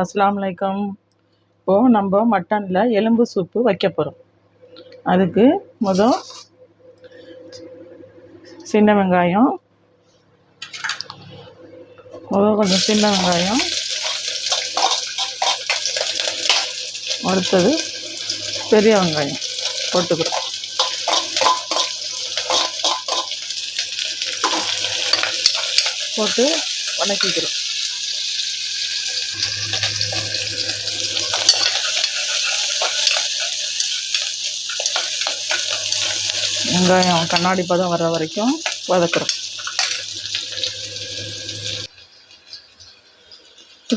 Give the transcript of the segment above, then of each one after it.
அஸ்ஸலாமு அலைக்கும். இப்போது நம்ம மட்டனில் எலும்பு சூப்பு வைக்க போகிறோம். அதுக்கு சின்ன வெங்காயம் கொஞ்சம் சின்ன வெங்காயம், அடுத்தது பெரிய வெங்காயம் போட்டுக்கிறோம். போட்டு வதக்கிக்கிறோம். வெங்காயம் கண்ணாடி பதம் வர்ற வரைக்கும் வதக்குறோம்.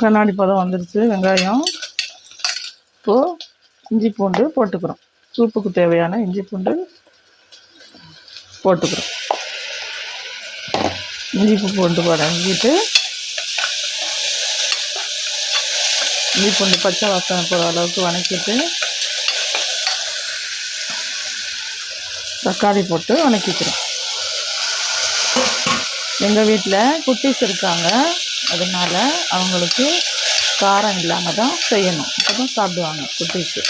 கண்ணாடி பதம் வந்துருச்சு வெங்காயம். இப்போது இஞ்சி பூண்டு போட்டுக்கிறோம். சூப்புக்கு தேவையான இஞ்சி பூண்டு போட்டுக்கிறோம். இஞ்சி பூண்டு வதங்கிட்டு இஞ்சி பூண்டு பச்சை வாசனை போகிற அளவுக்கு வதக்கிட்டு தக்காளி போட்டு வதக்கிக்கிறோம். எங்கள் வீட்டில் குட்டீஸ் இருக்காங்க, அதனால் அவங்களுக்கு காரம் இல்லாமல் தான் செய்யணும். அப்போ தான் சாப்பிடுவாங்க குட்டீஸு.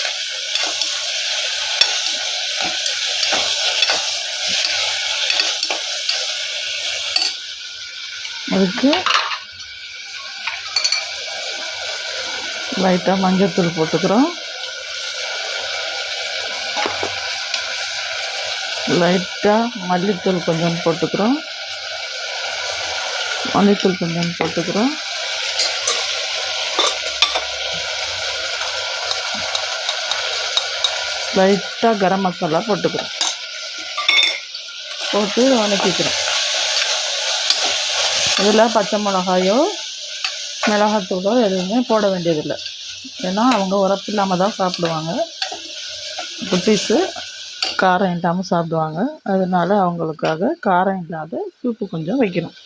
அதுக்கு லைட்டாக மஞ்சள்தூள் போட்டுக்கிறோம். லைட்டாக மல்லித்தூள் கொஞ்சம் போட்டுக்கிறோம். லைட்டாக கரம் மசாலா போட்டுக்கிறோம். போட்டு வதக்கிக்கிறோம். இதில் பச்சை மிளகாயோ மிளகாத்தூளோ எதுவுமே போட வேண்டியதில்லை. ஏன்னா அவங்க உரப்பு இல்லாமல் தான் சாப்பிடுவாங்க. குட்டீஸு காரம் இல்லாமல் சாப்பிடுவாங்க. அதனால் அவங்களுக்காக காரம் இல்லாத சூப்பு கொஞ்சம் வைக்கணும்.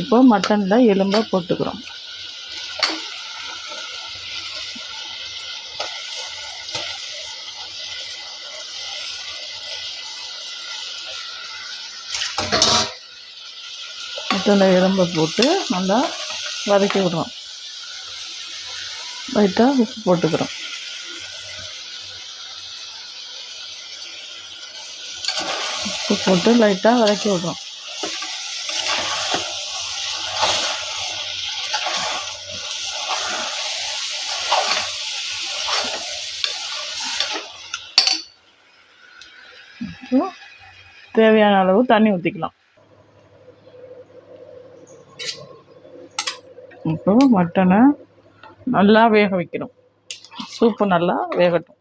இப்போ மட்டனில் எலும்பை போட்டுக்கிறோம். மட்டனில் எலும்பை போட்டு நல்லா வதக்கி விடுறோம். லைட்டாக உப்பு போட்டுக்கிறோம். உப்பு போட்டு லைட்டாக வதக்கி விடுறோம். தேவையான அளவு தண்ணி ஊற்றிக்கலாம். இப்போ மட்டனை நல்லா வேக வைக்கணும். சூப்பு நல்லா வேகட்டும்.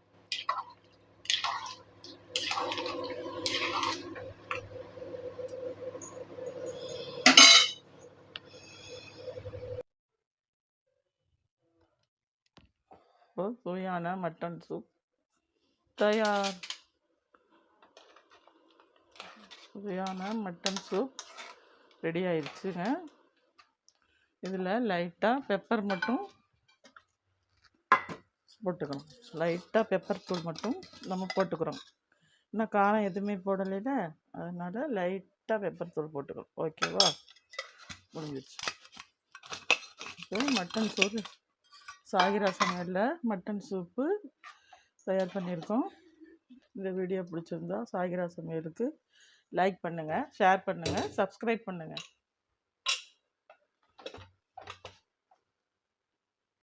இப்போ சுவையான மட்டன் சூப் தயார். சுவையான மட்டன் சூப் ரெடி ஆயிடுச்சுங்க. இதில் லைட்டாக பெப்பர் மட்டும் போட்டுக்கணும். லைட்டாக பெப்பர் தூள் மட்டும் நம்ம போட்டுக்கிறோம். இன்னும் காரம் எதுவுமே போடலைல, அதனால் லைட்டாக பெப்பர் தூள் போட்டுக்கிறோம். ஓகேவா? முடிஞ்சிடுச்சு. இப்போ மட்டன் சூப்பு சாகிரா சமையலில் மட்டன் சூப்பு தயார் பண்ணியிருக்கோம். இந்த வீடியோ பிடிச்சிருந்தா சாகிரா சமையலுக்கு லைக் பண்ணுங்கள், ஷேர் பண்ணுங்கள், சப்ஸ்கிரைப் பண்ணுங்கள்.